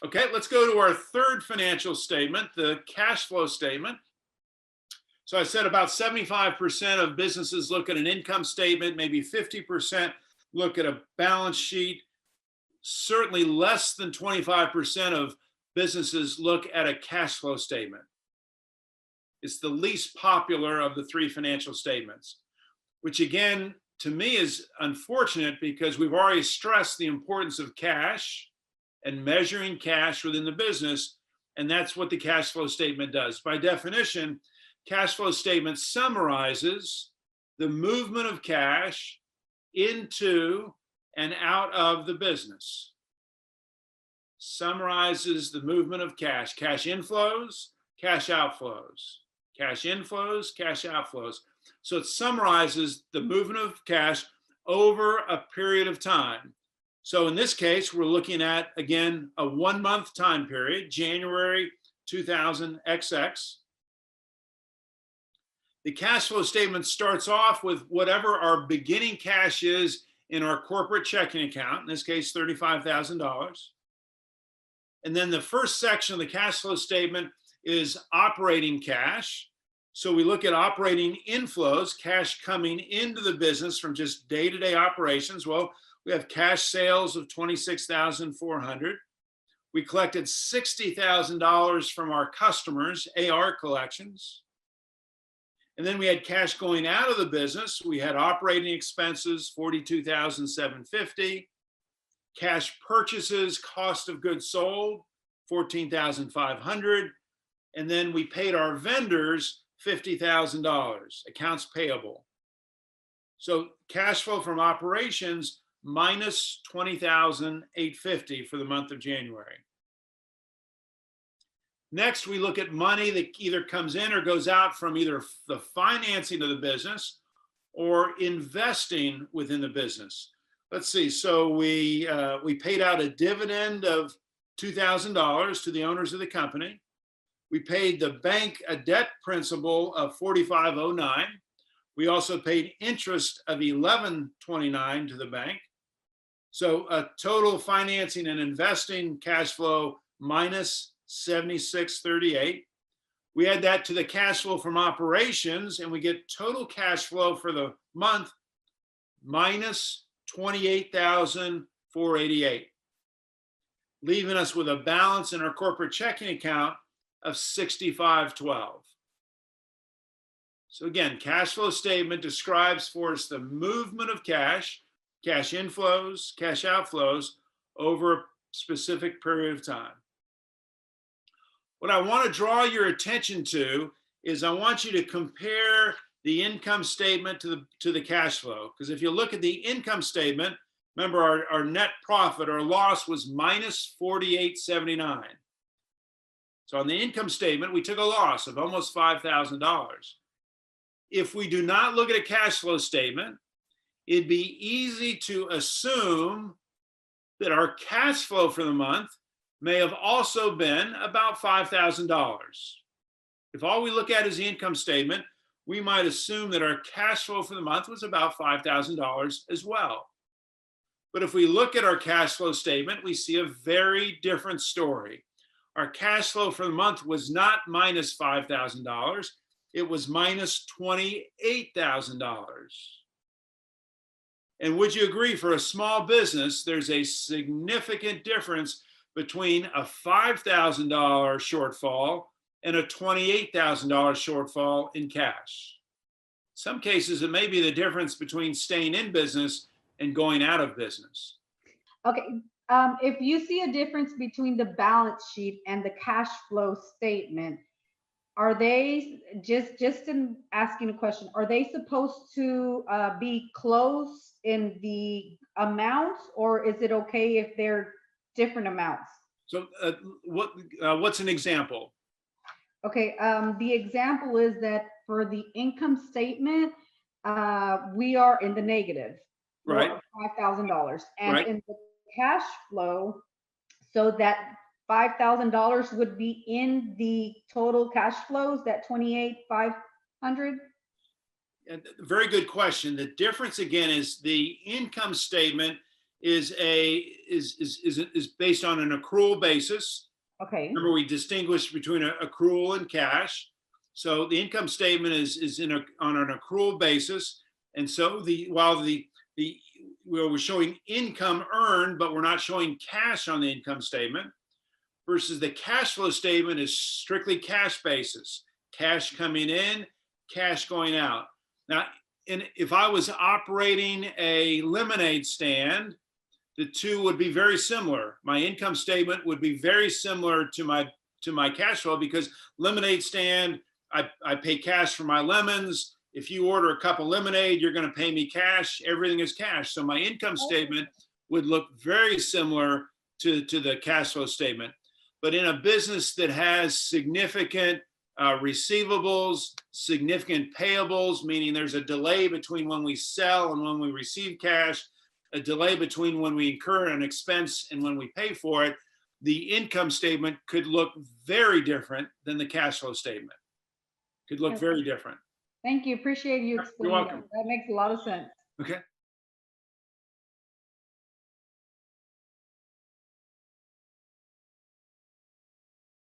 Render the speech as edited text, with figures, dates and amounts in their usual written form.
Okay, let's go to our third financial statement, the cash flow statement. So I said about 75% of businesses look at an income statement, maybe 50% look at a balance sheet. Certainly less than 25% of businesses look at a cash flow statement. It's the least popular of the three financial statements, which again, to me is unfortunate because we've already stressed the importance of cash and measuring cash within the business. And that's what the cash flow statement does. By definition, cash flow statement summarizes the movement of cash into and out of the business. Summarizes the movement of cash inflows, cash outflows, cash inflows, cash outflows. So it summarizes the movement of cash over a period of time. So in this case, we're looking at, again, a 1 month time period, January 2000 XX. The cash flow statement starts off with whatever our beginning cash is in our corporate checking account, in this case, $35,000. And then the first section of the cash flow statement is operating cash. So we look at operating inflows, cash coming into the business from just day-to-day operations. Well, we have cash sales of $26,400. We collected $60,000 from our customers, AR collections. And then we had cash going out of the business. We had operating expenses, $42,750. Cash purchases, cost of goods sold, $14,500. And then we paid our vendors $50,000, accounts payable. So cash flow from operations minus $20,850 for the month of January. Next, we look at money that either comes in or goes out from either the financing of the business or investing within the business. Let's see, so we paid out a dividend of $2,000 to the owners of the company. We paid the bank a debt principal of $4,509. We also paid interest of $1129 to the bank. So a total financing and investing cash flow minus $7638. We add that to the cash flow from operations and we get total cash flow for the month minus $28,488, leaving us with a balance in our corporate checking account of $6512. So again, cash flow statement describes for us the movement of cash inflows, cash outflows over a specific period of time. What I want to draw your attention to is I want you to compare the income statement to the cash flow. Because if you look at the income statement, remember our net profit or loss was minus $48.79. So on the income statement, we took a loss of almost $5,000. If we do not look at a cash flow statement, it'd be easy to assume that our cash flow for the month may have also been about $5,000. If all we look at is the income statement, we might assume that our cash flow for the month was about $5,000 as well. But if we look at our cash flow statement, we see a very different story. Our cash flow for the month was not minus $5,000, it was minus $28,000. And would you agree, for a small business, there's a significant difference between a $5,000 shortfall and a $28,000 shortfall in cash. In some cases, it may be the difference between staying in business and going out of business. Okay, if you see a difference between the balance sheet and the cash flow statement, are they, just in asking a question, are they supposed to be close in the amounts, or is it okay if they're different amounts? So what's an example? Okay, the example is that for the income statement, we are in the negative, right? $5,000, and right. In the cash flow, so that $5,000 would be in the total cash flows, that $28,500. Very good question. The difference again is the income statement is based on an accrual basis. Okay. Remember, we distinguish between accrual and cash. So the income statement is on an accrual basis. And so while we're showing income earned, but we're not showing cash on the income statement, versus the cash flow statement is strictly cash basis, cash coming in, cash going out. Now, if I was operating a lemonade stand, the two would be very similar. My income statement would be very similar to my cash flow, because lemonade stand, I pay cash for my lemons. If you order a cup of lemonade, you're going to pay me cash. Everything is cash. So my income statement would look very similar to the cash flow statement. But in a business that has significant receivables, significant payables, meaning there's a delay between when we sell and when we receive cash, a delay between when we incur an expense and when we pay for it, the income statement could look very different than the cash flow statement. Could look very different. Thank you. Appreciate you You're explaining welcome. that. That makes a lot of sense. Okay.